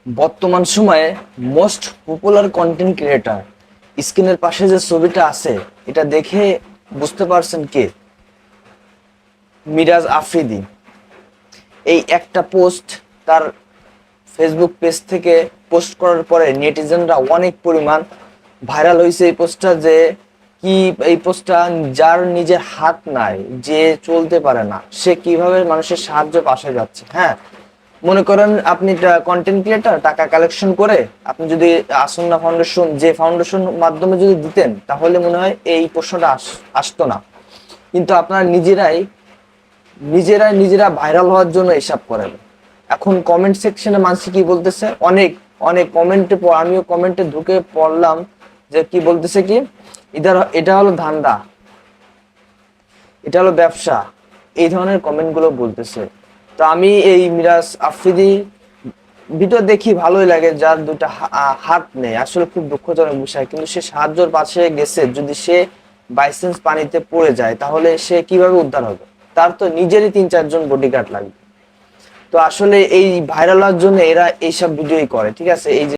বর্তমান সময়ে most popular content creator, স্ক্রিনের পাশে যে ছবিটা আছে এটা দেখে বুঝতে পারছেন কে? মিরাজ আফ্রিদি। এই একটা পোস্ট তার ফেসবুক পেজ থেকে পোস্ট করার পরে নেটিজেনরা অনেক পরিমাণ ভাইরাল হয়েছে এই পোস্টটা। যে কি এই পোস্টটা, যার নিজের হাত নাই, যে চলতে পারে না, সে কিভাবে মানুষের সাহায্য পাশে যাচ্ছে। হ্যাঁ, মনে করেন আপনি কন্টেন্ট ক্রিয়েটর, টাকা কালেকশন করে আপনি যদি আসন্না ফাউন্ডেশন, যে ফাউন্ডেশন মাধ্যমে যদি দিতেন, তাহলে মনে হয় এই প্রশ্নটা আসতো না। কিন্তু আপনারা নিজেরা ভাইরাল হওয়ার জন্য এসব করেন। এখন কমেন্ট সেকশনে মানুষ কি বলতেছে, অনেক অনেক কমেন্টে, আমিও কমেন্টে ঢুকে পড়লাম যে কি বলতেছে, কি এটা হলো ধান্দা, এটা হলো ব্যবসা, এই ধরনের কমেন্ট গুলো বলতেছে। তো আমি এই মিরাজ আফ্রিদি ভিডিও দেখি, ভালোই লাগে। যার দুটা হাত নেই, আসলে খুব দুঃখজনক বিষয়, কিন্তু সে সাহায্যের পাশে গেছে। যদি সে বাইসেন্স পানিতে পড়ে যায়, তাহলে সে কিভাবে উদ্ধার হবে? তার তো নিজেরই 3-4 জন বডিগার্ড লাগবে। তো আসলে এই ভাইরাল হওয়ার জন্য এরা এইসব ভিডিওই করে, ঠিক আছে? এই যে